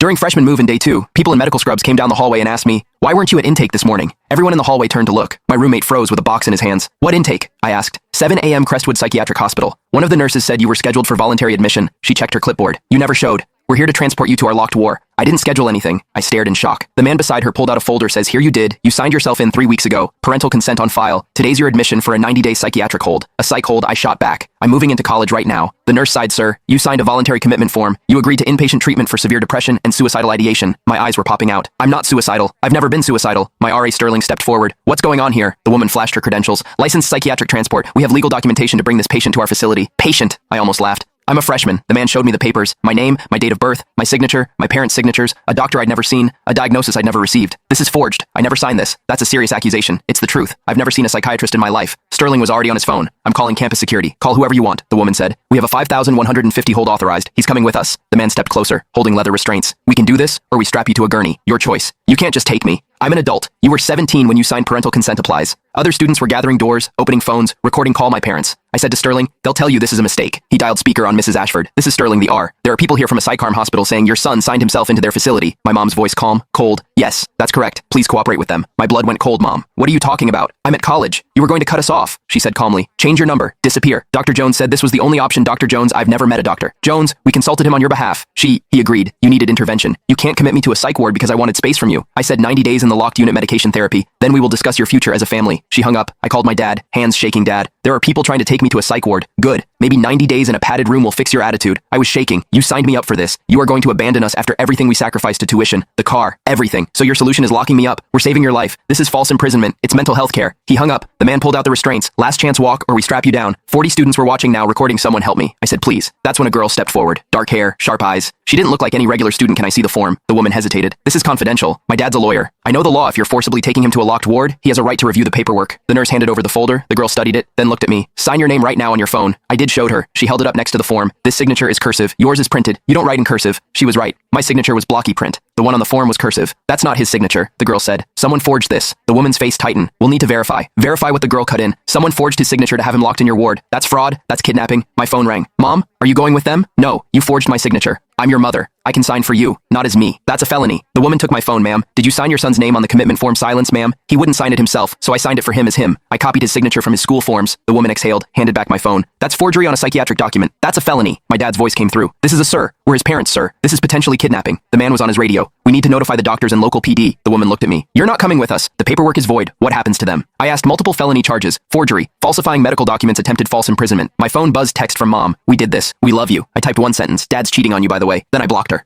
During freshman move-in day 2, people in medical scrubs came down the hallway and asked me, "Why weren't you at intake this morning?" Everyone in the hallway turned to look. My roommate froze with a box in his hands. "What intake?" I asked. 7 a.m. Crestwood Psychiatric Hospital. One of the nurses said you were scheduled for voluntary admission. She checked her clipboard. "You never showed. We're here to transport you to our locked ward." I didn't schedule anything. I stared in shock. The man beside her pulled out a folder, says, "Here you did. You signed yourself in 3 weeks ago. Parental consent on file. Today's your admission for a 90-day psychiatric hold." A psych hold, I shot back. "I'm moving into college right now." The nurse sighed, "Sir, you signed a voluntary commitment form. You agreed to inpatient treatment for severe depression and suicidal ideation." My eyes were popping out. "I'm not suicidal. I've never been suicidal." My RA Sterling stepped forward. "What's going on here?" The woman flashed her credentials. "Licensed psychiatric transport. We have legal documentation to bring this patient to our facility." "Patient?" I almost laughed. "I'm a freshman." The man showed me the papers, my name, my date of birth, my signature, my parents' signatures, a doctor I'd never seen, a diagnosis I'd never received. "This is forged. I never signed this." "That's a serious accusation. It's the truth. I've never seen a psychiatrist in my life." Sterling was already on his phone. "I'm calling campus security. Call whoever you want," the woman said. "We have a 5,150 hold authorized. He's coming with us." The man stepped closer, holding leather restraints. "We can do this, or we strap you to a gurney. Your choice. You can't just take me. I'm an adult. You were 17 when you signed parental consent applies." Other students were gathering doors, opening phones, recording "Call my parents." I said to Sterling, "They'll tell you this is a mistake." He dialed speaker on Mrs. Ashford. "This is Sterling the R. There are people here from a psycharm hospital saying your son signed himself into their facility." My mom's voice calm, cold. "Yes, that's correct. Please cooperate with them." My blood went cold, Mom. "What are you talking about? I'm at college. You were going to cut us off," she said calmly. "Change your number. Disappear." Dr. Jones said this was the only option. Dr. Jones, I've never met a doctor. "Jones, we consulted him on your behalf." He agreed. "You needed intervention. You can't commit me to a psych ward because I wanted space from you." I said 90 days in the locked unit medication therapy. Then we will discuss your future as a family. She hung up. I called my dad, hands shaking. "Dad, there are people trying to take me to a psych ward." "Good. Maybe 90 days in a padded room will fix your attitude." I was shaking. "You signed me up for this. You are going to abandon us after everything we sacrificed to tuition, the car, everything. So your solution is locking me up. We're saving your life. This is false imprisonment. It's mental health care." He hung up. The man pulled out the restraints. "Last chance walk or we strap you down." 40 students were watching now, recording. "Someone help me." I said, "Please." That's when a girl stepped forward. Dark hair, sharp eyes. She didn't look like any regular student. "Can I see the form?" The woman hesitated. "This is confidential. My dad's a lawyer. I know the law. If you're forcibly taking him to a locked ward, he has a right to review the paperwork." The nurse handed over the folder. The girl studied it, then looked at me. "Sign your name right now on your phone." I did, showed her. She held it up next to the form. "This signature is cursive. Yours is printed. You don't write in cursive." She was right. My signature was blocky print. The one on the form was cursive. "That's not his signature," the girl said. "Someone forged this." The woman's face tightened. "We'll need to verify." Verify what? The girl cut in. "Someone forged his signature to have him locked in your ward. That's fraud. That's kidnapping." My phone rang. "Mom, are you going with them?" "No, you forged my signature. I'm your mother. I can sign for you, not as me. That's a felony." The woman took my phone. "Ma'am, did you sign your son's name on the commitment form?" "Silence, ma'am. He wouldn't sign it himself, so I signed it for him as him. I copied his signature from his school forms." The woman exhaled, handed back my phone. "That's forgery on a psychiatric document. That's a felony." My dad's voice came through. "This is a sir. We're his parents, sir. This is potentially kidnapping." The man was on his radio. "We need to notify the doctors and local PD." The woman looked at me. "You're not coming with us. The paperwork is void. What happens to them?" I asked. "Multiple felony charges. Forgery, falsifying medical documents, attempted false imprisonment." My phone buzzed. Text from Mom. "We did this. We love you." I typed one sentence. "Dad's cheating on you, by the way." Then I blocked her.